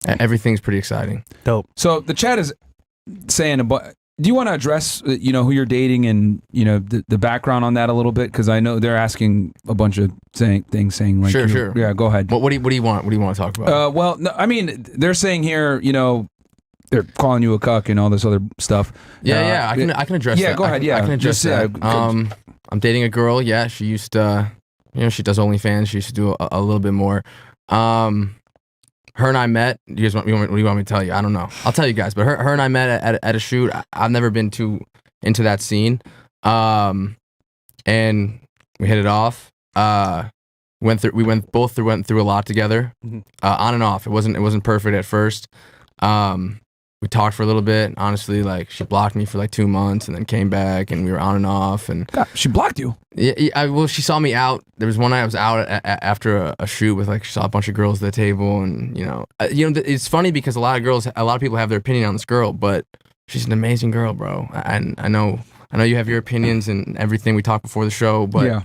Everything's pretty exciting. Dope. So the chat is saying, do you want to address, who you're dating and, the background on that a little bit? Because I know they're asking a bunch of things saying like, sure. Yeah, go ahead. What do you want? What do you want to talk about? Well, no, I mean, they're saying here, they're calling you a cuck and all this other stuff. Yeah, I can address that. Yeah, go ahead. Yeah, I can address that. I'm dating a girl. Yeah, she used to, she does OnlyFans. She used to do a little bit more. Her and I met. What do you want me to tell you? I don't know. I'll tell you guys. But her and I met at a shoot. I've never been too into that scene. And we hit it off. We went through a lot together. On and off. It wasn't perfect at first. We talked for a little bit. Honestly, like she blocked me for like 2 months and then came back and we were on and off. And God, she blocked you? Yeah. Well, she saw me out. There was one night I was out after a shoot with she saw a bunch of girls at the table and it's funny because a lot of people have their opinion on this girl, but she's an amazing girl, bro. And I know you have your opinions and everything. We talked before the show, but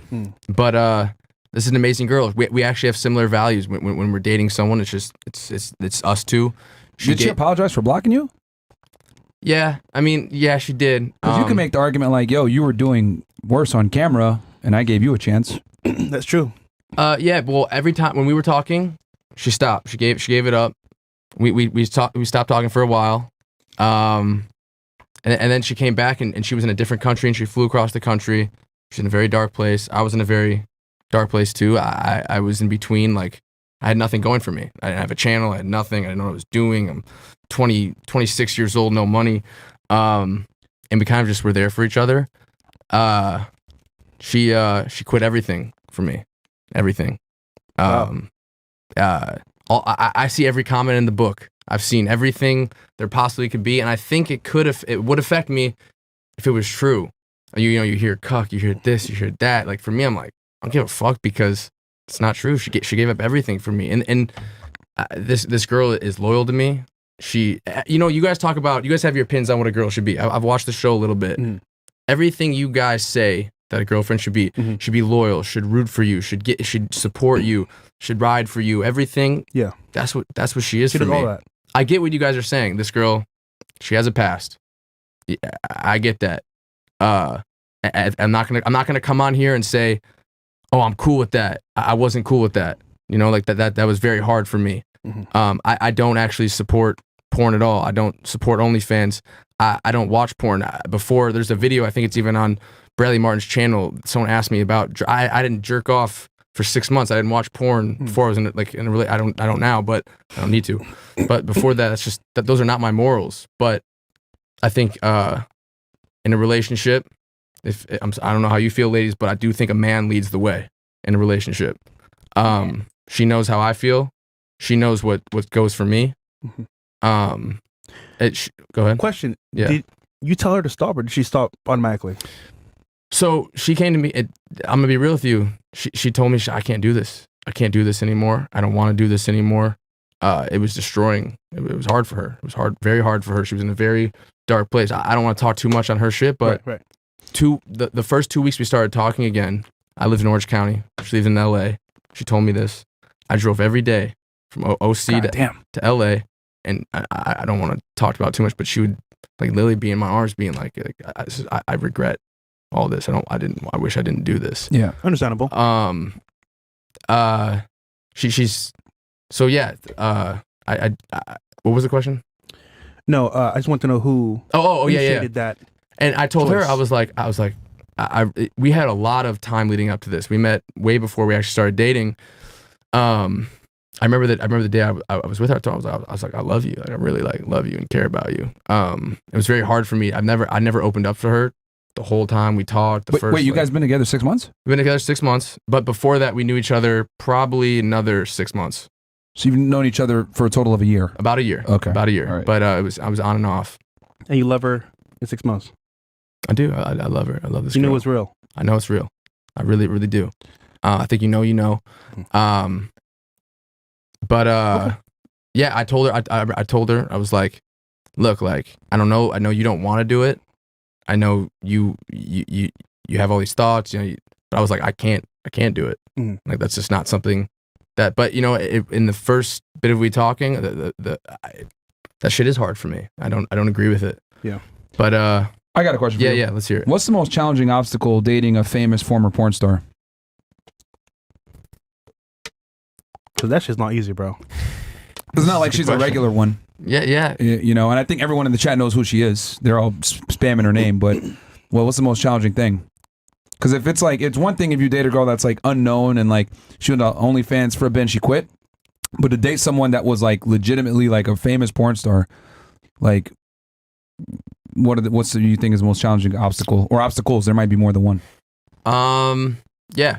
this is an amazing girl. We actually have similar values when we're dating someone. It's us two. Did she apologize for blocking you? Yeah, I mean, yeah, she did. Because you can make the argument like, yo, you were doing worse on camera, and I gave you a chance. That's true. Yeah, well, every time when we were talking, she stopped. She gave it up. We stopped talking for a while. And then she came back, and she was in a different country, and she flew across the country. She's in a very dark place. I was in a very dark place, too. I was in between, like, I had nothing going for me. I didn't have a channel. I had nothing. I didn't know what I was doing. I'm 26 years old, no money. And we kind of just were there for each other. She quit everything for me. Everything. Wow. I see every comment in the book. I've seen everything there possibly could be. And I think it would affect me if it was true. You hear cuck, you hear this, you hear that. Like for me, I'm like, I don't give a fuck because it's not true. She gave up everything for me, and this girl is loyal to me. She, you guys have your opinions on what a girl should be. I've watched the show a little bit. Everything you guys say that a girlfriend should be loyal, should root for you, should support you, should ride for you. Everything. Yeah, that's what she is for me. All that. I get what you guys are saying. This girl, she has a past. Yeah, I get that. I'm not gonna come on here and say, oh, I'm cool with that. I wasn't cool with that. Like that was very hard for me. I don't actually support porn at all. I don't support OnlyFans. I don't watch porn. Before, there's a video, I think it's even on Bradley Martin's channel. Someone asked me about, I didn't jerk off for 6 months. I didn't watch porn before I was in a really, I don't now, but I don't need to. But before that, it's just that those are not my morals. But I think in a relationship, I don't know how you feel, ladies, but I do think a man leads the way in a relationship. She knows how I feel. She knows what goes for me. Go ahead. Question. Yeah. Did you tell her to stop or did she stop automatically? So she came to me. I'm going to be real with you. She told me, I can't do this. I can't do this anymore. I don't want to do this anymore. It was destroying. It was hard for her. It was very hard for her. She was in a very dark place. I don't want to talk too much on her shit, but right. The first 2 weeks we started talking again. I lived in Orange County. She lives in LA. She told me this. I drove every day from OC to LA, and I don't want to talk about it too much, but she would like literally be in my arms, being like I regret all this. I wish I didn't do this. Yeah, understandable. She's so yeah. I what was the question? No, I just want to know who. Initiated that. And I told her, I was like, we had a lot of time leading up to this. We met way before we actually started dating. I remember the day I was with her. I was like, I love you. Like, I really love you and care about you. It was very hard for me. I never opened up for her the whole time we talked. Wait, you guys been together 6 months? We've been together 6 months, but before that, we knew each other probably another 6 months. So you've known each other for a total of a year? About a year. Okay. About a year. Right. But I was on and off. And you love her in 6 months? I do. I love her. I love this girl. You know it's real? I know it's real. I really, really do. I think you know. Okay. Yeah, I told her, I told her, I was like, look, like, I don't know. I know you don't want to do it. I know you have all these thoughts, but I was like, I can't do it. Like, that's just not something that. But you know, in the first bit of we talking, that shit is hard for me. I don't agree with it. Yeah. But I got a question for you. Yeah, let's hear it. What's the most challenging obstacle dating a famous former porn star? Because that shit's not easy, bro. It's not like she's question. a regular one. Yeah. You know, and I think everyone in the chat knows who she is. They're all spamming her name, but well, what's the most challenging thing? Because if it's like, it's one thing if you date a girl that's like unknown and like she went to OnlyFans for a bit and she quit, but to date someone that was like legitimately like a famous porn star, like what's you think is the most challenging obstacle or obstacles? There might be more than one. Yeah.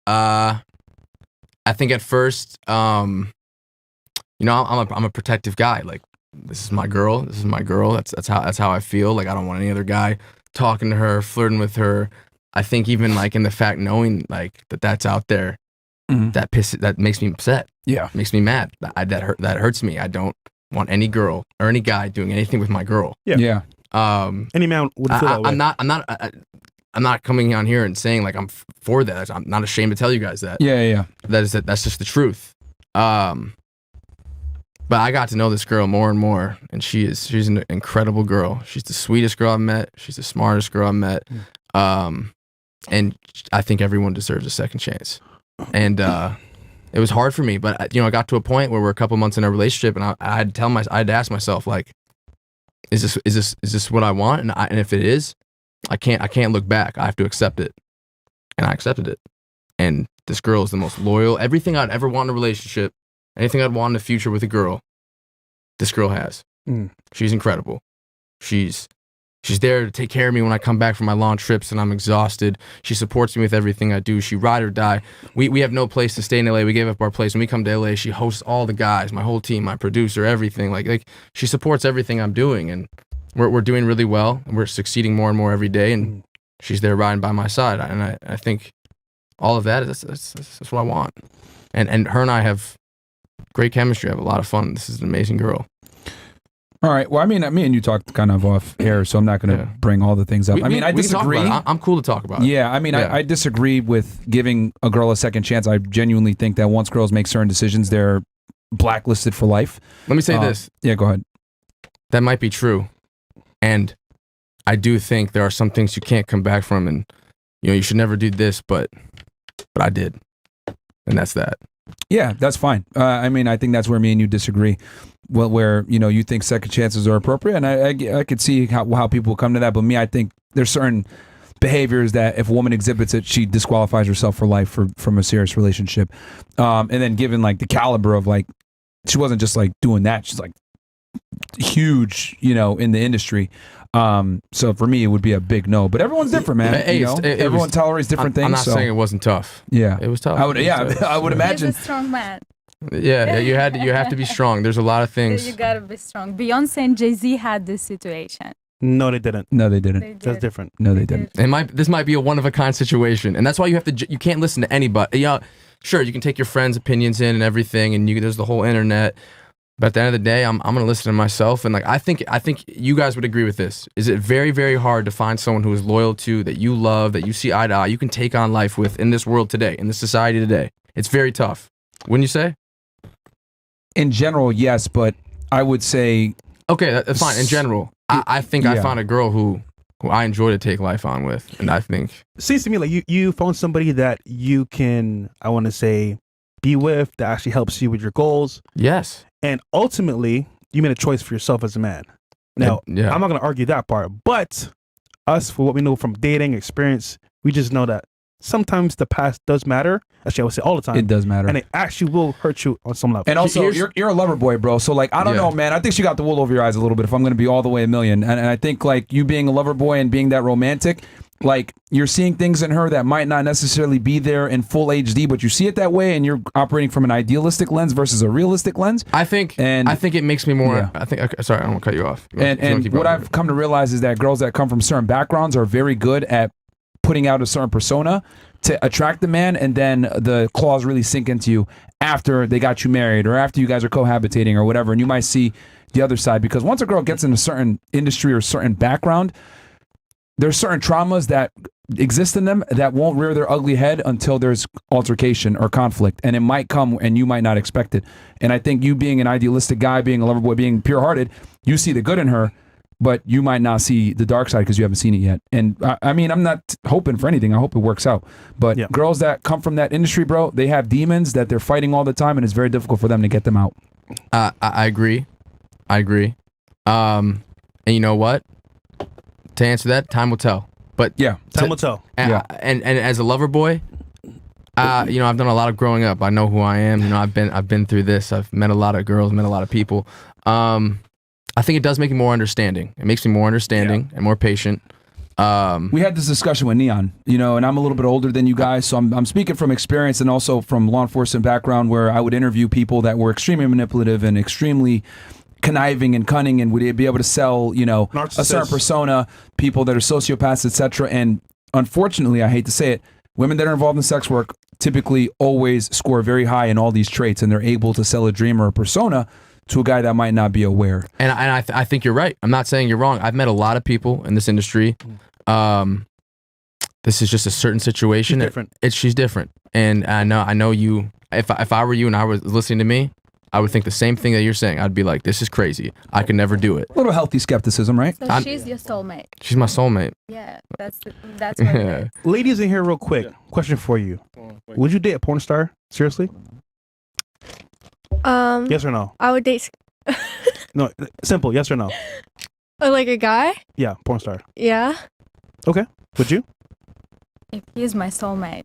I think at first, you know, I'm a protective guy. Like, this is my girl. That's how I feel. Like, I don't want any other guy talking to her, flirting with her. I think even like in the fact knowing like that's out there, that makes me upset. Yeah, makes me mad. That hurts me. I don't want any girl or any guy doing anything with my girl. Yeah. Any man would feel that way. I'm not coming on here and saying like I'm for that. I'm not ashamed to tell you guys that. Yeah. That's just the truth. But I got to know this girl more and more, and she's an incredible girl. She's the sweetest girl I've met. She's the smartest girl I've met. And I think everyone deserves a second chance. And it was hard for me, but you know, I got to a point where we're a couple months in a relationship, and I had to ask myself, like, is this what I want? And if it is, I can't look back. I have to accept it. And I accepted it. And this girl is the most loyal. Everything I'd ever want in a relationship, anything I'd want in the future with a girl, this girl has. She's incredible. She's there to take care of me when I come back from my long trips and I'm exhausted. She supports me with everything I do. She ride or die. We have no place to stay in LA. We gave up our place. When we come to LA, she hosts all the guys, my whole team, my producer, everything. Like she supports everything I'm doing, and we're doing really well, and we're succeeding more and more every day, and she's there riding by my side. And I think all of that, that's what I want. And her and I have great chemistry. I have a lot of fun. This is an amazing girl. All right. Well, I mean, me and you talked kind of off air, so I'm not going to bring all the things up. I disagree. I'm cool to talk about it. Yeah, I mean, I disagree with giving a girl a second chance. I genuinely think that once girls make certain decisions, they're blacklisted for life. Let me say this. Yeah, go ahead. That might be true. And I do think there are some things you can't come back from, and you know, you should never do this, but I did. And that's that. Yeah, that's fine. I mean, I think that's where me and you disagree. Well, where, you know, you think second chances are appropriate, and I could see how people come to that, but me, I think there's certain behaviors that if a woman exhibits it, she disqualifies herself for life from a serious relationship. And then given like the caliber of like, she wasn't just like doing that, she's like huge, you know, in the industry. So for me, it would be a big no. But everyone's different, man. Everyone tolerates different things. I'm not saying it wasn't tough. Yeah, it was tough. I would imagine. He's a strong man. Yeah, you have to be strong. There's a lot of things. You gotta be strong. Beyonce and Jay-Z had this situation. No, they didn't. That's different. No, they didn't. This might be a one of a kind situation, and that's why you can't listen to anybody. Yeah, sure, you can take your friends' opinions in and everything, and there's the whole internet. But at the end of the day, I'm gonna listen to myself, and like I think you guys would agree with this. Is it very, very hard to find someone who is loyal to, that you love, that you see eye to eye, you can take on life with in this world today, in this society today? It's very tough, wouldn't you say? In general, yes, but I would say okay, that's fine. In general, I think I found a girl who I enjoy to take life on with, and I think seems to me like you found somebody that you can, I want to say, be with, that actually helps you with your goals. Yes. And ultimately, you made a choice for yourself as a man. Now, I'm not going to argue that part, but us, for what we know from dating experience, we just know that sometimes the past does matter. Actually, I would say all the time. It does matter. And it actually will hurt you on some level. And also, you're a lover boy, bro. So, like, I don't know, man. I think she got the wool over your eyes a little bit if I'm going to be all the way a million. And I think, like, you being a lover boy and being that romantic, like, you're seeing things in her that might not necessarily be there in full HD, but you see it that way, and you're operating from an idealistic lens versus a realistic lens. I think it makes me more. Yeah. Sorry, I don't want to cut you off. And what I've come to realize is that girls that come from certain backgrounds are very good at putting out a certain persona to attract the man, and then the claws really sink into you after they got you married or after you guys are cohabitating or whatever, and you might see the other side, because once a girl gets in a certain industry or certain background, there's certain traumas that exist in them that won't rear their ugly head until there's altercation or conflict, and it might come and you might not expect it. And I think you being an idealistic guy, being a lover boy, being pure-hearted, you see the good in her, but you might not see the dark side because you haven't seen it yet. And I mean, I'm not hoping for anything. I hope it works out. But girls that come from that industry, bro, they have demons that they're fighting all the time, and it's very difficult for them to get them out. I agree. And you know what? To answer that, time will tell. But time will tell. And as a lover boy, you know, I've done a lot of growing up. I know who I am. You know, I've been through this. I've met a lot of girls, met a lot of people. I think it does make me more understanding. It makes me more understanding and more patient. We had this discussion with Neon, you know, and I'm a little bit older than you guys, so I'm speaking from experience and also from law enforcement background, where I would interview people that were extremely manipulative and extremely conniving and cunning, and would be able to sell, you know, a certain persona, people that are sociopaths, etc. And unfortunately, I hate to say it, women that are involved in sex work typically always score very high in all these traits, and they're able to sell a dream or a persona to a guy that might not be aware. And I think you're right. I'm not saying you're wrong. I've met a lot of people in this industry. This is just a certain situation. She's different. And I know you, if I were you and I was listening to me, I would think the same thing that you're saying. I'd be like, this is crazy. I could never do it. A little healthy skepticism, right? So she's your soulmate. She's my soulmate. Yeah, that's what it is. Ladies in here, real quick. Question for you. Would you date a porn star? Seriously? Yes or no? I would date. No, simple. Yes or no? Like a guy? Yeah, porn star. Yeah. Okay. Would you? If he's my soulmate.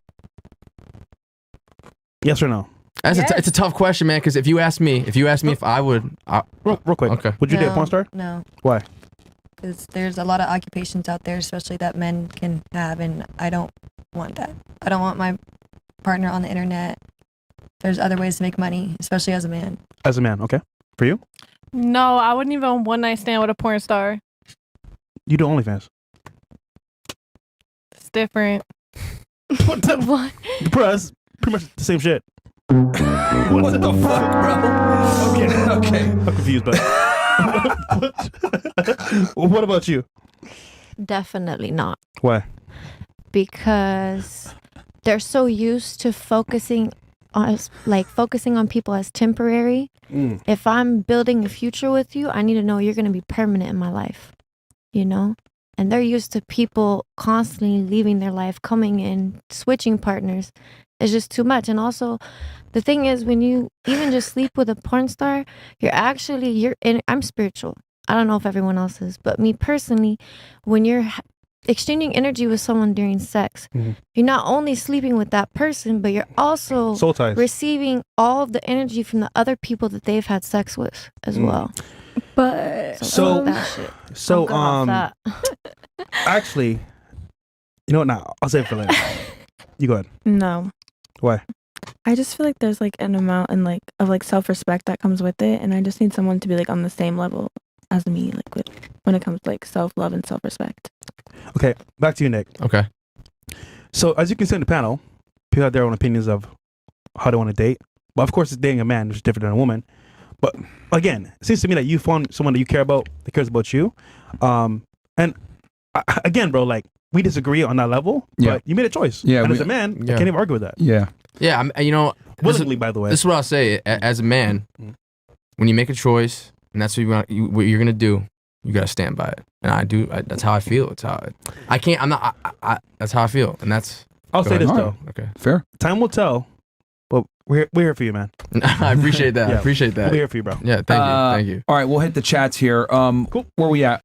Yes or no? It's a tough question, man. Because if you ask me if I would, real quick. Okay. Would you date a porn star? No. Why? Because there's a lot of occupations out there, especially that men can have, and I don't want that. I don't want my partner on the internet. There's other ways to make money, especially as a man. As a man, okay. For you? No, I wouldn't even one night stand with a porn star. You do OnlyFans. It's different. What the what? Bro, that's pretty much the same shit. What the fuck, bro? Okay. I'm confused, but what about you? Definitely not. Why? Because they're so used to focusing on people as temporary. If I'm building a future with you, I need to know you're going to be permanent in my life, you know? And they're used to people constantly leaving their life, coming in, switching partners. It's just too much. And also, the thing is, when you even just sleep with a porn star, I'm spiritual. I don't know if everyone else is, but me personally, when you're exchanging energy with someone during sex, you're not only sleeping with that person, but you're also receiving all of the energy from the other people that they've had sex with as well. But actually, you know what? Now I'll say it for later. You go ahead. No. Why? I just feel like there's like an amount of self-respect that comes with it, and I just need someone to be like on the same level as me, when it comes to like self-love and self-respect. Okay, back to you, Nick. Okay. So as you can see in the panel, people have their own opinions of how they want to date. But of course, it's dating a man, which is different than a woman. But again, it seems to me that you found someone that you care about, that cares about you. Again, bro, like, we disagree on that level, but you made a choice. Yeah, and as a man, I can't even argue with that. Yeah. Yeah, you know, willingly, by the way. This is what I'll say. As a man, when you make a choice and that's what you're gonna do, you gotta stand by it. And I do. That's how I feel. It's how I can't. I'm not. That's how I feel, and that's. I'll say this though. Okay. Fair. Time will tell. But we're here for you, man. I appreciate that. I appreciate that. We're here for you, bro. Yeah. Thank you. All right, we'll hit the chats here. Cool. Where we at?